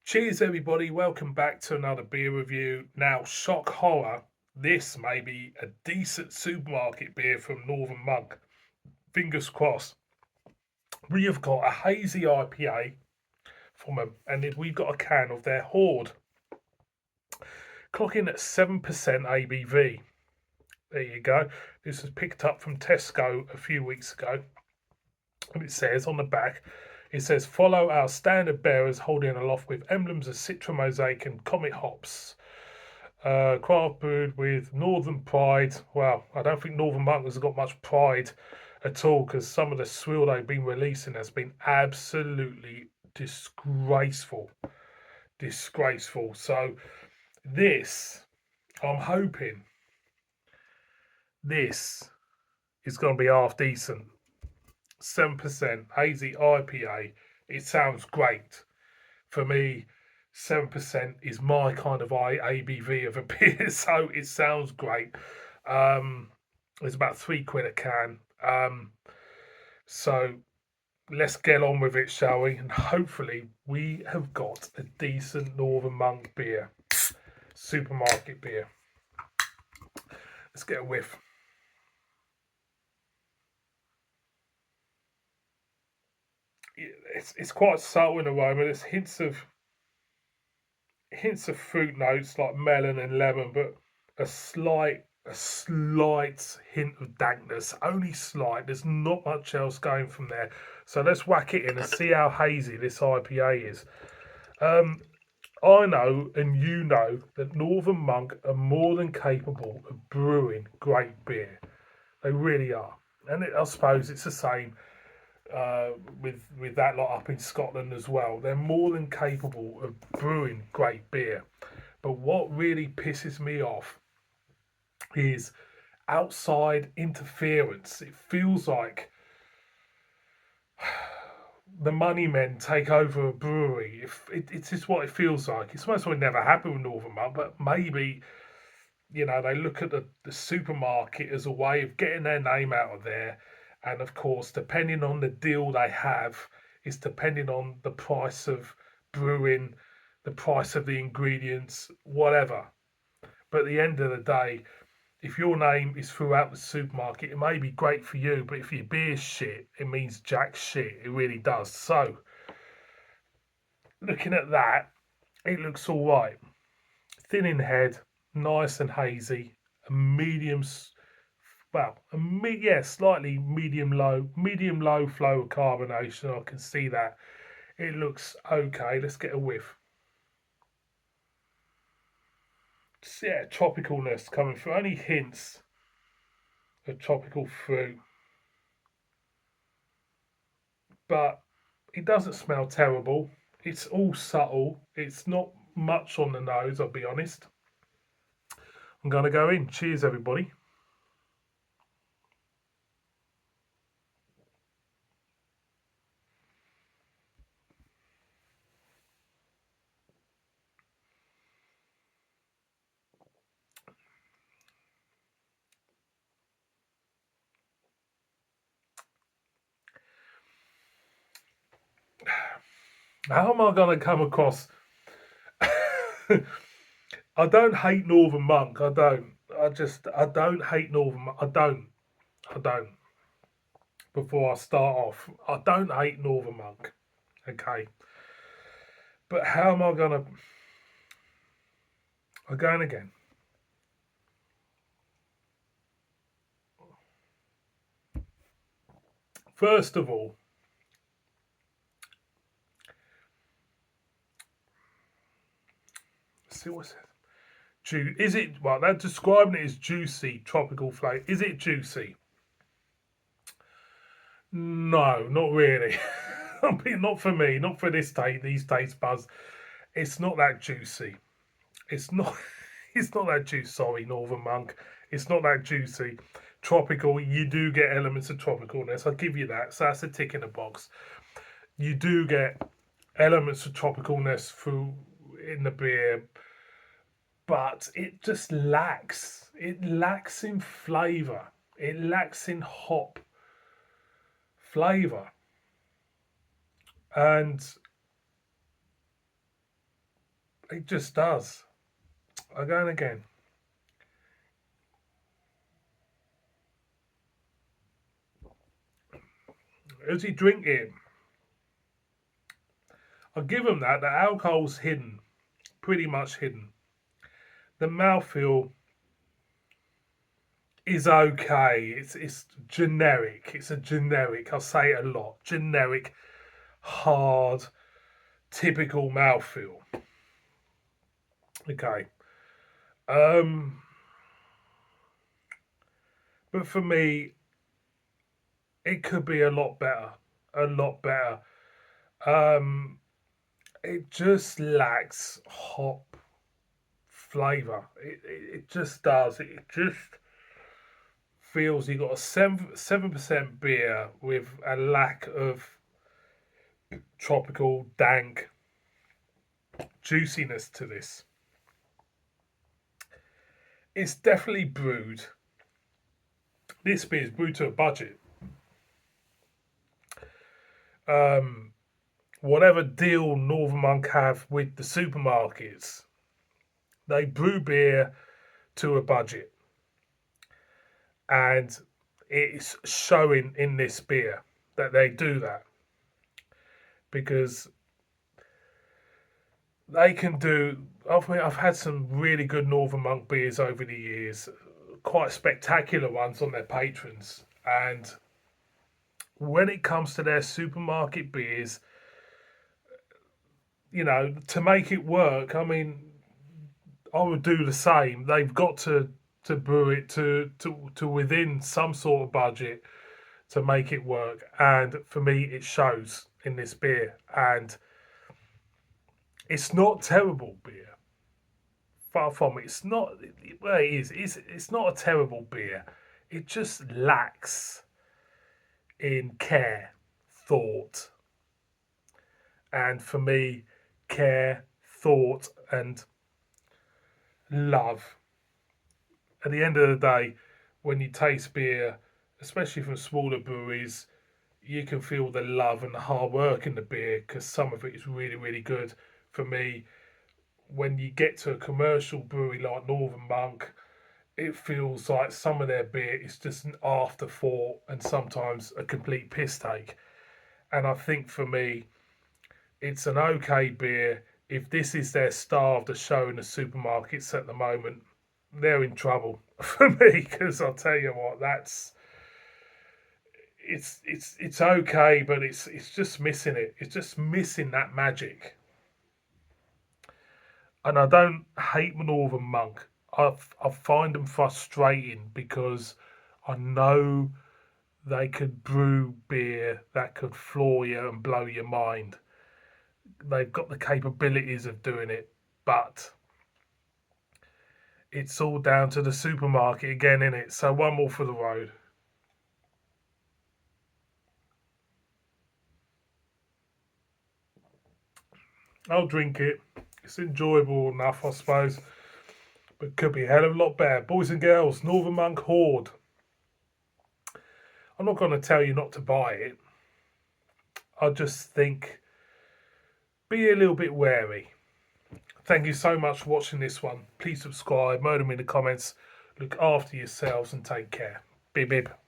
Cheers, everybody. Welcome back to another beer review. Now, shock horror, this may be a decent supermarket beer from Northern Monk. Fingers crossed. We have got a hazy IPA from them, and we've got a can of their Horde, clocking at 7% ABV. There you go. This was picked up from Tesco a few weeks ago. And it says on the back, it says, follow our standard bearers holding aloft with emblems of Citra Mosaic and Comet hops. Craft brewed with Northern pride. Well, I don't think Northern Monk has got much pride at all because some of the swill they've been releasing has been absolutely disgraceful. Disgraceful. So, this, I'm hoping this is going to be half decent. 7% hazy IPA. It sounds great. For me, 7% is my kind of ABV of a beer, so it sounds great. It's about £3 a can. So let's get on with it, shall we? And hopefully, we have got a decent Northern Monk beer, supermarket beer. Let's get a whiff. It's quite subtle in aroma. There's hints of fruit notes like melon and lemon, but a slight hint of dankness, only slight. There's not much else going from there. So let's whack it in and see how hazy this IPA is. I know, and you know, that Northern Monk are more than capable of brewing great beer. They really are, and I suppose it's the same with that lot up in Scotland as well. They're more than capable of brewing great beer. But what really pisses me off is outside interference. It feels like the money men take over a brewery. It's just what it feels like. It's most probably never happened with Northern Monk, but maybe they look at the supermarket as a way of getting their name out of there. And of course, depending on the deal they have, is depending on the price of brewing, the price of the ingredients, whatever. But at the end of the day, if your name is throughout the supermarket, it may be great for you, but if your beer's shit, it means jack shit. It really does. So, looking at that, it looks all right. Thin in head, nice and hazy, a medium, slightly medium low flow of carbonation. I can see that. It looks okay. Let's get a whiff. Yeah, tropicalness coming through. Only hints of tropical fruit, but it doesn't smell terrible. It's all subtle. It's not much on the nose, I'll be honest. I'm going to go in. Cheers, everybody. How am I going to come across? I don't hate Northern Monk. I don't. I don't hate Northern Monk. I don't. Before I start off, I don't hate Northern Monk. Okay. But how am I going to. I'm going again. First of all, let's see what's it. Is it, well, they're describing it as juicy tropical flavour. Is it juicy? No, not really. I mean, not for me, not for these taste buds. It's not that juicy. It's not. It's not that juicy. Sorry, Northern Monk. It's not that juicy. Tropical. You do get elements of tropicalness. I'll give you that. So that's a tick in the box. You do get elements of tropicalness through in the beer, but it just lacks. It lacks in flavour. It lacks in hop flavour. And It just does. Again, again. As you drink it, I'll give them that. The alcohol's hidden, pretty much hidden. The mouthfeel is okay. It's generic. It's a generic. I'll say it a lot. Generic, hard, typical mouthfeel. Okay. Um, but for me, it could be a lot better. A lot better. Um, it just lacks hop flavor. It just does. It just feels you got a 7% beer with a lack of tropical dank juiciness to this. It's definitely brewed. This beer is brewed to a budget. Um, Whatever deal Northern Monk have with the supermarkets, they brew beer to a budget, and it's showing in this beer that they do that because they can do. I've had some really good Northern Monk beers over the years, quite spectacular ones on their patrons, and when it comes to their supermarket beers, to make it work, I mean, I would do the same. They've got to brew it to within some sort of budget to make it work. And for me, it shows in this beer. And it's not terrible beer. Far from it. It's not. Well, it is. It's not a terrible beer. It just lacks in care, thought, and for me, care, thought, and love. At the end of the day, when you taste beer, especially from smaller breweries, you can feel the love and the hard work in the beer because some of it is really, really good. For me, when you get to a commercial brewery like Northern Monk, it feels like some of their beer is just an afterthought and sometimes a complete piss take. And I think for me, it's an okay beer. If this is their star of the show in the supermarkets at the moment, they're in trouble for me because I'll tell you what, that's it's okay, but it's just missing it. It's just missing that magic. And I don't hate Northern Monk. I find them frustrating because I know they could brew beer that could floor you and blow your mind. They've got the capabilities of doing it, but it's all down to the supermarket again, innit? So one more for the road. I'll drink it. It's enjoyable enough, I suppose, but could be a hell of a lot better. Boys and girls, Northern Monk Horde. I'm not going to tell you not to buy it. I just think be a little bit wary. Thank you so much for watching this one. Please subscribe, murder me in the comments. Look after yourselves and take care. Bib bib.